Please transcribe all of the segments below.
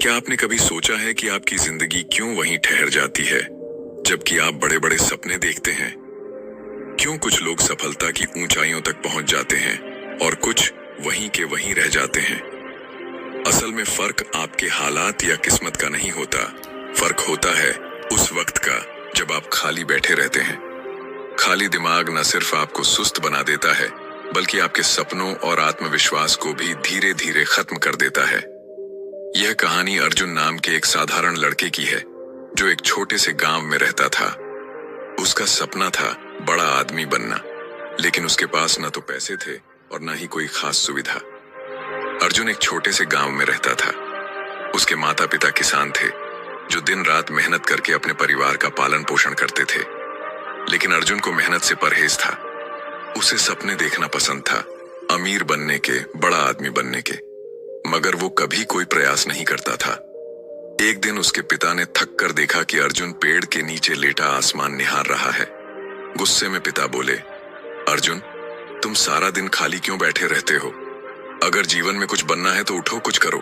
क्या आपने कभी सोचा है कि आपकी जिंदगी क्यों वहीं ठहर जाती है जबकि आप बड़े बड़े सपने देखते हैं? क्यों कुछ लोग सफलता की ऊंचाइयों तक पहुंच जाते हैं और कुछ वहीं के वहीं रह जाते हैं? असल में फर्क आपके हालात या किस्मत का नहीं होता। फर्क होता है उस वक्त का जब आप खाली बैठे रहते हैं। खाली दिमाग न सिर्फ आपको सुस्त बना देता है बल्कि आपके सपनों और आत्मविश्वास को भी धीरे धीरे खत्म कर देता है। यह कहानी अर्जुन नाम के एक साधारण लड़के की है जो एक छोटे से गांव में रहता था। उसका सपना था बड़ा आदमी बनना, लेकिन उसके पास न तो पैसे थे और न ही कोई खास सुविधा। अर्जुन एक छोटे से गांव में रहता था। उसके माता पिता किसान थे जो दिन रात मेहनत करके अपने परिवार का पालन पोषण करते थे। लेकिन अर्जुन को मेहनत से परहेज था। उसे सपने देखना पसंद था, अमीर बनने के, बड़ा आदमी बनने के, मगर वो कभी कोई प्रयास नहीं करता था। एक दिन उसके पिता ने थक कर देखा कि अर्जुन पेड़ के नीचे लेटा आसमान निहार रहा है। गुस्से में पिता बोले, अर्जुन, तुम सारा दिन खाली क्यों बैठे रहते हो? अगर जीवन में कुछ बनना है तो उठो, कुछ करो।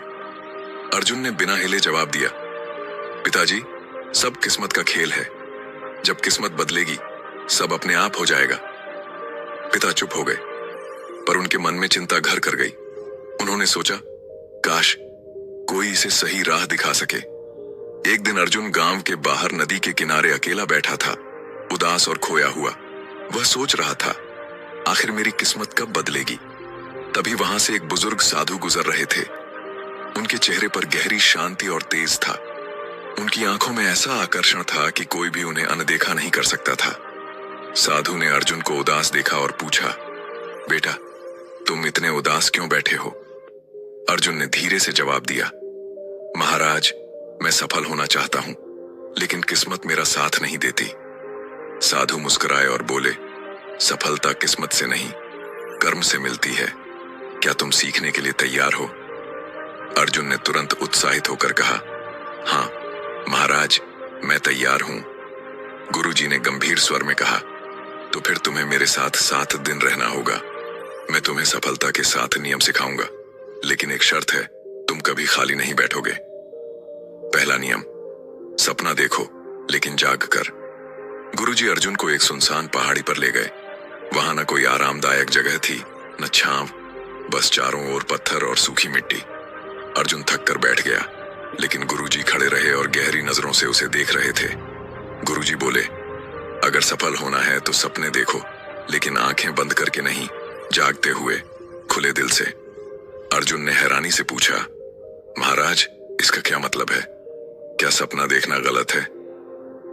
अर्जुन ने बिना हिले जवाब दिया, पिताजी, सब किस्मत का खेल है। जब किस्मत बदलेगी सब अपने आप हो जाएगा। पिता चुप हो गए, पर उनके मन में चिंता घर कर गई। उन्होंने सोचा, काश कोई इसे सही राह दिखा सके। एक दिन अर्जुन गांव के बाहर नदी के किनारे अकेला बैठा था, उदास और खोया हुआ। वह सोच रहा था, आखिर मेरी किस्मत कब बदलेगी? तभी वहां से एक बुजुर्ग साधु गुजर रहे थे। उनके चेहरे पर गहरी शांति और तेज था। उनकी आंखों में ऐसा आकर्षण था कि कोई भी उन्हें अनदेखा नहीं कर सकता था। साधु ने अर्जुन को उदास देखा और पूछा, बेटा, तुम इतने उदास क्यों बैठे हो? अर्जुन ने धीरे से जवाब दिया, महाराज, मैं सफल होना चाहता हूं, लेकिन किस्मत मेरा साथ नहीं देती। साधु मुस्कुराए और बोले, सफलता किस्मत से नहीं, कर्म से मिलती है। क्या तुम सीखने के लिए तैयार हो? अर्जुन ने तुरंत उत्साहित होकर कहा, हाँ महाराज, मैं तैयार हूं। गुरुजी ने गंभीर स्वर में कहा, तो फिर तुम्हें मेरे साथ 7 दिन रहना होगा। मैं तुम्हें सफलता के 7 नियम सिखाऊंगा, लेकिन एक शर्त है, तुम कभी खाली नहीं बैठोगे। पहला नियम, सपना देखो लेकिन जाग कर। गुरुजी अर्जुन को एक सुनसान पहाड़ी पर ले गए। वहां न कोई आरामदायक जगह थी, न छांव, बस चारों ओर पत्थर और सूखी मिट्टी। अर्जुन थक कर बैठ गया, लेकिन गुरुजी खड़े रहे और गहरी नजरों से उसे देख रहे थे। गुरुजी बोले, अगर सफल होना है तो सपने देखो, लेकिन आंखें बंद करके नहीं, जागते हुए, खुले दिल से। अर्जुन ने हैरानी से पूछा, महाराज, इसका क्या मतलब है? क्या सपना देखना गलत है?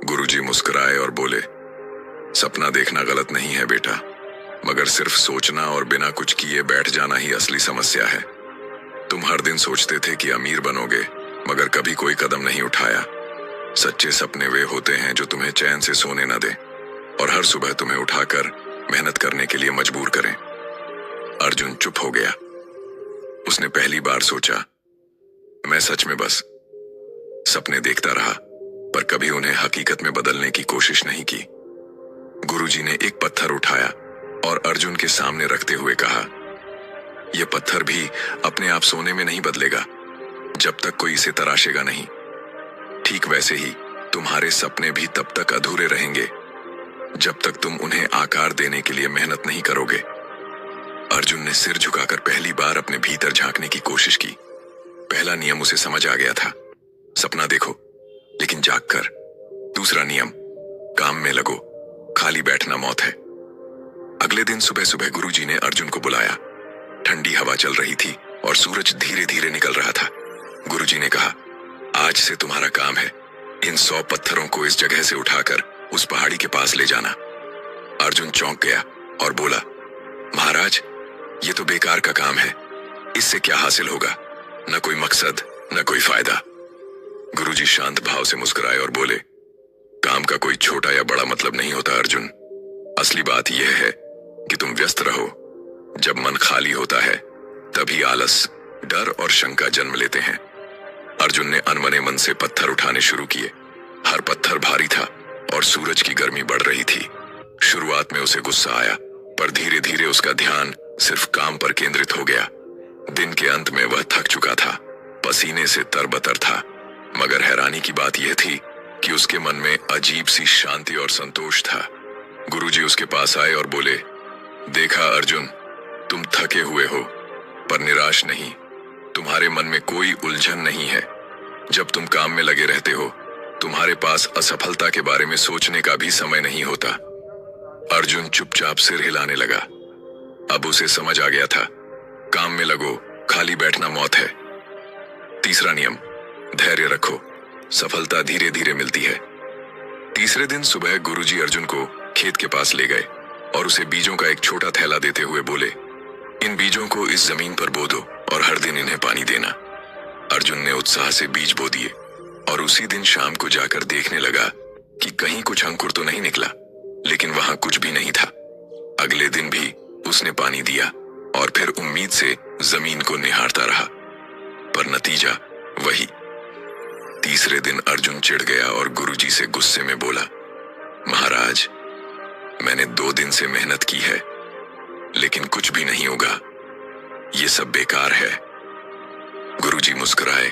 गुरुजी मुस्कुराए और बोले, सपना देखना गलत नहीं है बेटा, मगर सिर्फ सोचना और बिना कुछ किए बैठ जाना ही असली समस्या है। तुम हर दिन सोचते थे कि अमीर बनोगे, मगर कभी कोई कदम नहीं उठाया। सच्चे सपने वे होते हैं जो तुम्हें चैन से सोने न दें और हर सुबह तुम्हें उठाकर मेहनत करने के लिए मजबूर करें। अर्जुन चुप हो गया। उसने पहली बार सोचा, मैं सच में बस सपने देखता रहा, पर कभी उन्हें हकीकत में बदलने की कोशिश नहीं की। गुरुजी ने एक पत्थर उठाया और अर्जुन के सामने रखते हुए कहा, यह पत्थर भी अपने आप सोने में नहीं बदलेगा जब तक कोई इसे तराशेगा नहीं। ठीक वैसे ही तुम्हारे सपने भी तब तक अधूरे रहेंगे जब तक तुम उन्हें आकार देने के लिए मेहनत नहीं करोगे। अर्जुन ने सिर झुकाकर पहली बार अपने भीतर झांकने की कोशिश की। पहला नियम उसे समझ आ गया था, सपना देखो लेकिन जाग कर। दूसरा नियम, काम में लगो, खाली बैठना मौत है। अगले दिन सुबह सुबह गुरुजी ने अर्जुन को बुलाया। ठंडी हवा चल रही थी और सूरज धीरे धीरे निकल रहा था। गुरुजी ने कहा, आज से तुम्हारा काम है इन 100 पत्थरों को इस जगह से उठाकर उस पहाड़ी के पास ले जाना। अर्जुन चौंक गया और बोला, महाराज, ये तो बेकार का काम है, इससे क्या हासिल होगा? न कोई मकसद, न कोई फायदा। गुरुजी शांत भाव से मुस्कुराए और बोले, काम का कोई छोटा या बड़ा मतलब नहीं होता अर्जुन। असली बात यह है कि तुम व्यस्त रहो। जब मन खाली होता है तभी आलस, डर और शंका जन्म लेते हैं। अर्जुन ने अनमने मन से पत्थर उठाने शुरू किए। हर पत्थर भारी था और सूरज की गर्मी बढ़ रही थी। शुरुआत में उसे गुस्सा आया, पर धीरे धीरे उसका ध्यान सिर्फ काम पर केंद्रित हो गया। दिन के अंत में वह थक चुका था, पसीने से तरबतर था, मगर हैरानी की बात यह थी कि उसके मन में अजीब सी शांति और संतोष था। गुरुजी उसके पास आए और बोले, देखा अर्जुन, तुम थके हुए हो पर निराश नहीं। तुम्हारे मन में कोई उलझन नहीं है। जब तुम काम में लगे रहते हो, तुम्हारे पास असफलता के बारे में सोचने का भी समय नहीं होता। अर्जुन चुपचाप सिर हिलाने लगा। अब उसे समझ आ गया था, काम में लगो, खाली बैठना मौत है। तीसरा नियम, धैर्य रखो, सफलता धीरे धीरे मिलती है। तीसरे दिन सुबह गुरुजी अर्जुन को खेत के पास ले गए और उसे बीजों का एक छोटा थैला देते हुए बोले, इन बीजों को इस जमीन पर बो दो और हर दिन इन्हें पानी देना। अर्जुन ने उत्साह से बीज बो दिए और उसी दिन शाम को जाकर देखने लगा कि कहीं कुछ अंकुर तो नहीं निकला, लेकिन वहां कुछ भी नहीं था। अगले दिन भी उसने पानी दिया और फिर उम्मीद से जमीन को निहारता रहा, पर नतीजा वही। तीसरे दिन अर्जुन चिढ़ गया और गुरुजी से गुस्से में बोला, महाराज, मैंने 2 दिन से मेहनत की है, लेकिन कुछ भी नहीं होगा। ये सब बेकार है। गुरुजी मुस्कुराए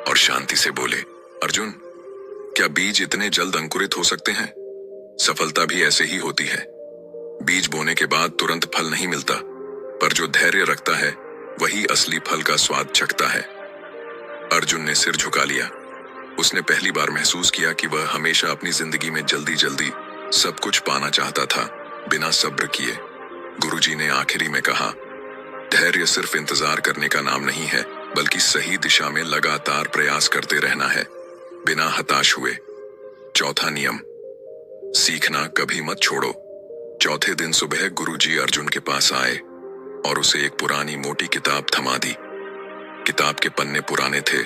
और शांति से बोले, अर्जुन, क्या बीज इतने जल्द अंकुरित हो सकते हैं? सफलता भी ऐसे ही होती है। बीज बोने के बाद तुरंत फल नहीं मिलता, पर जो धैर्य रखता है वही असली फल का स्वाद चखता है। अर्जुन ने सिर झुका लिया। उसने पहली बार महसूस किया कि वह हमेशा अपनी जिंदगी में जल्दी जल्दी सब कुछ पाना चाहता था, बिना सब्र किए। गुरुजी ने आखिरी में कहा, धैर्य सिर्फ इंतजार करने का नाम नहीं है, बल्कि सही दिशा में लगातार प्रयास करते रहना है, बिना हताश हुए। चौथा नियम, सीखना कभी मत छोड़ो। चौथे दिन सुबह गुरुजी अर्जुन के पास आए और उसे एक पुरानी मोटी किताब थमा दी। किताब के पन्ने पुराने थे,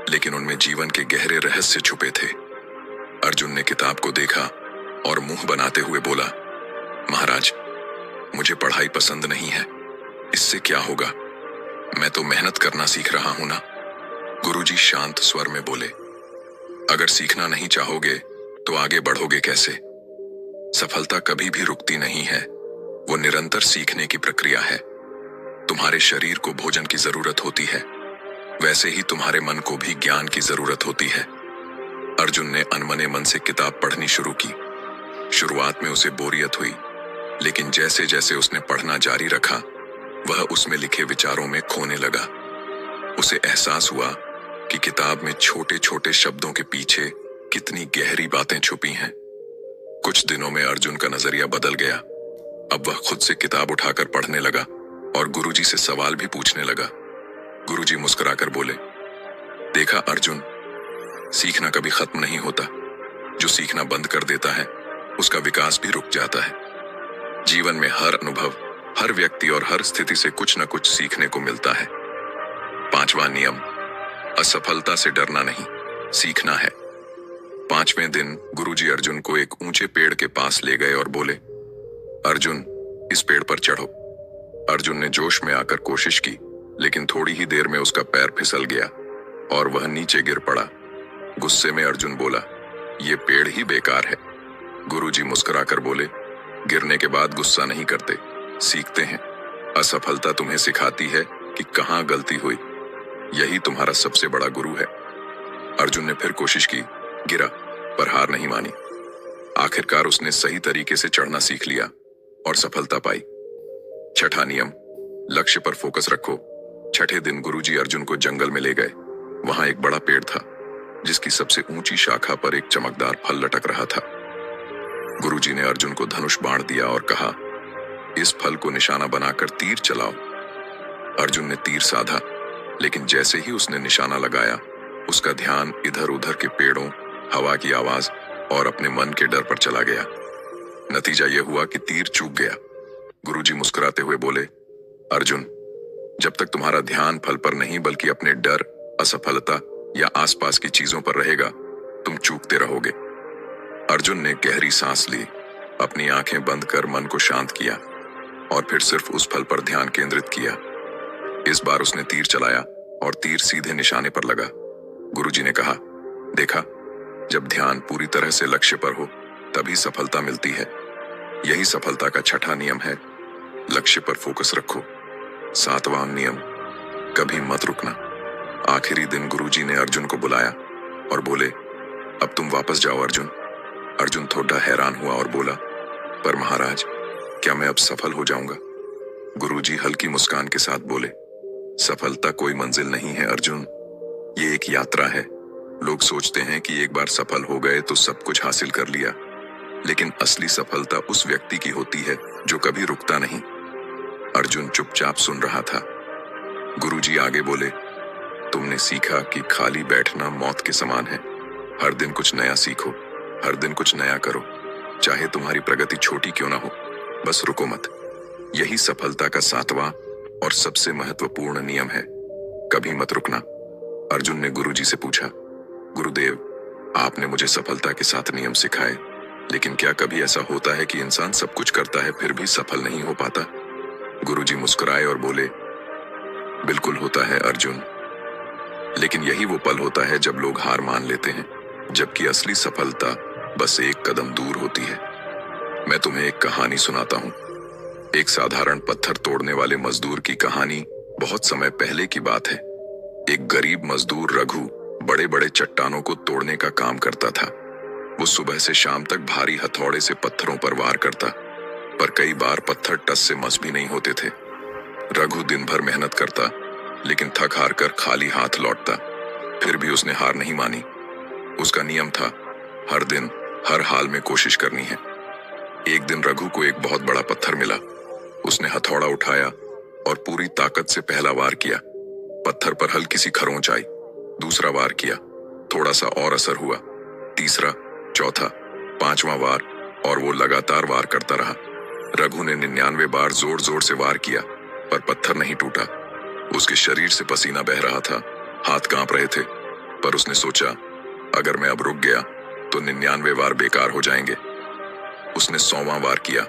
लेकिन उनमें जीवन के गहरे रहस्य छुपे थे। अर्जुन ने किताब को देखा और मुंह बनाते हुए बोला, महाराज, मुझे पढ़ाई पसंद नहीं है। इससे क्या होगा? मैं तो मेहनत करना सीख रहा हूं ना। गुरुजी शांत स्वर में बोले, अगर सीखना नहीं चाहोगे तो आगे बढ़ोगे कैसे? सफलता कभी भी रुकती नहीं है, वो निरंतर सीखने की प्रक्रिया है। तुम्हारे शरीर को भोजन की जरूरत होती है, वैसे ही तुम्हारे मन को भी ज्ञान की जरूरत होती है। अर्जुन ने अनमने मन से किताब पढ़नी शुरू की। शुरुआत में उसे बोरियत हुई, लेकिन जैसे जैसे उसने पढ़ना जारी रखा, वह उसमें लिखे विचारों में खोने लगा। उसे एहसास हुआ कि किताब में छोटे छोटे शब्दों के पीछे कितनी गहरी बातें छुपी हैं। कुछ दिनों में अर्जुन का नजरिया बदल गया। अब वह खुद से किताब उठाकर पढ़ने लगा और गुरुजी से सवाल भी पूछने लगा। गुरुजी मुस्कुराकर बोले, देखा अर्जुन, सीखना कभी खत्म नहीं होता। जो सीखना बंद कर देता है, उसका विकास भी रुक जाता है। जीवन में हर अनुभव, हर व्यक्ति और हर स्थिति से कुछ न कुछ सीखने को मिलता है। पांचवा नियम, असफलता से डरना नहीं, सीखना है। 5वें दिन गुरुजी अर्जुन को एक ऊंचे पेड़ के पास ले गए और बोले, अर्जुन, इस पेड़ पर चढ़ो। अर्जुन ने जोश में आकर कोशिश की, लेकिन थोड़ी ही देर में उसका पैर फिसल गया और वह नीचे गिर पड़ा। गुस्से में अर्जुन बोला, ये पेड़ ही बेकार है। गुरुजी मुस्कुराकर बोले, गिरने के बाद गुस्सा नहीं करते, सीखते हैं। असफलता तुम्हें सिखाती है कि कहां गलती हुई। यही तुम्हारा सबसे बड़ा गुरु है। अर्जुन ने फिर कोशिश की, गिरा, पर हार नहीं मानी। आखिरकार उसने सही तरीके से चढ़ना सीख लिया और सफलता पाई। छठा नियम, लक्ष्य पर फोकस रखो। छठे दिन गुरुजी अर्जुन को जंगल में ले गए। वहां एक बड़ा पेड़ था, जिसकी सबसे ऊंची शाखा पर एक चमकदार फल लटक रहा था। गुरुजी ने अर्जुन को धनुष बाण दिया और कहा, इस फल को निशाना बनाकर तीर चलाओ। अर्जुन ने तीर साधा, लेकिन जैसे ही उसने निशाना लगाया, उसका ध्यान इधर उधर के पेड़ों, हवा की आवाज और अपने मन के डर पर चला गया। नतीजा यह हुआ कि तीर चूक गया। गुरुजी मुस्कुराते हुए बोले, अर्जुन, जब तक तुम्हारा ध्यान फल पर नहीं बल्कि अपने डर, असफलता या आसपास की चीजों पर रहेगा, तुम चूकते रहोगे। अर्जुन ने गहरी सांस ली, अपनी आंखें बंद कर मन को शांत किया और फिर सिर्फ उस फल पर ध्यान केंद्रित किया। इस बार उसने तीर चलाया और तीर सीधे निशाने पर लगा। गुरुजी ने कहा, देखा, जब ध्यान पूरी तरह से लक्ष्य पर हो, तभी सफलता मिलती है। यही सफलता का छठा नियम है, लक्ष्य पर फोकस रखो। 7वां नियम, कभी मत रुकना। आखिरी दिन गुरुजी ने अर्जुन को बुलाया और बोले, अब तुम वापस जाओ अर्जुन। अर्जुन थोड़ा हैरान हुआ और बोला, पर महाराज, क्या मैं अब सफल हो जाऊंगा? गुरुजी हल्की मुस्कान के साथ बोले, सफलता कोई मंजिल नहीं है अर्जुन, ये एक यात्रा है। लोग सोचते हैं कि एक बार सफल हो गए तो सब कुछ हासिल कर लिया, लेकिन असली सफलता उस व्यक्ति की होती है जो कभी रुकता नहीं। अर्जुन चुपचाप सुन रहा था। गुरुजी आगे बोले, तुमने सीखा कि खाली बैठना मौत के समान है। हर दिन कुछ नया सीखो, हर दिन कुछ नया करो, चाहे तुम्हारी प्रगति छोटी क्यों ना हो, बस रुको मत। यही सफलता का 7वां और सबसे महत्वपूर्ण नियम है, कभी मत रुकना। अर्जुन ने गुरुजी से पूछा, गुरुदेव, आपने मुझे सफलता के 7 नियम सिखाए, लेकिन क्या कभी ऐसा होता है कि इंसान सब कुछ करता है फिर भी सफल नहीं हो पाता? गुरुजी मुस्कुराए और बोले, बिल्कुल होता है अर्जुन, लेकिन यही वो पल होता है जब लोग हार मान लेते हैं, जबकि असली सफलता बस एक कदम दूर होती है। मैं तुम्हें एक कहानी सुनाता हूँ। एक साधारण पत्थर तोड़ने वाले मजदूर की कहानी। बहुत समय पहले की बात है। एक गरीब मजदूर रघु बड़े बड़े चट्टानों को तोड़ने का काम करता था। वो सुबह से शाम तक भारी हथौड़े से पत्थरों पर वार करता, पर कई बार पत्थर टस से मस भी नहीं होते थे। रघु दिन भर मेहनत करता, लेकिन थक हार कर खाली हाथ लौटता। फिर भी उसने हार नहीं मानी। उसका नियम था, हर दिन हर हाल में कोशिश करनी है। एक दिन रघु को एक बहुत बड़ा पत्थर मिला। उसने हथौड़ा उठाया और पूरी ताकत से पहला वार किया। पत्थर पर हल्की सी खरोंच आई। दूसरा वार किया, थोड़ा सा और असर हुआ। तीसरा, चौथा, 5वां वार, और वो लगातार वार करता रहा। रघु ने 99 बार जोर जोर से वार किया, पर पत्थर नहीं टूटा। उसके शरीर से पसीना बह रहा था, हाथ कांप रहे थे, पर उसने सोचा, अगर मैं अब रुक गया तो 99 वार बेकार हो जाएंगे। उसने 100वां वार किया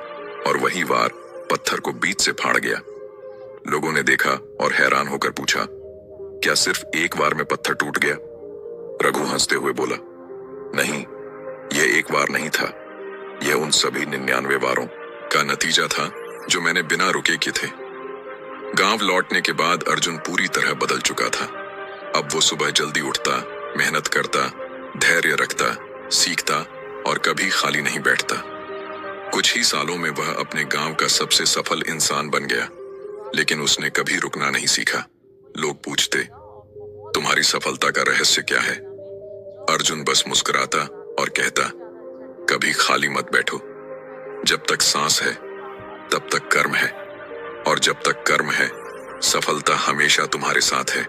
और वही वार पत्थर को बीच से फाड़ गया। लोगों ने देखा और हैरान होकर पूछा, क्या सिर्फ एक वार में पत्थर टूट गया? रघु हंसते हुए बोला, नहीं, यह एक वार नहीं था, यह उन सभी 99 वारों का नतीजा था जो मैंने बिना रुके किए थे। गांव लौटने के बाद अर्जुन पूरी तरह बदल चुका था। अब वो सुबह जल्दी उठता, मेहनत करता, धैर्य रखता, सीखता और कभी खाली नहीं बैठता। कुछ ही सालों में वह अपने गांव का सबसे सफल इंसान बन गया, लेकिन उसने कभी रुकना नहीं सीखा। लोग पूछते, तुम्हारी सफलता का रहस्य क्या है? अर्जुन बस मुस्कुराता और कहता, कभी खाली मत बैठो। जब तक सांस है तब तक कर्म है, और जब तक कर्म है सफलता हमेशा तुम्हारे साथ है।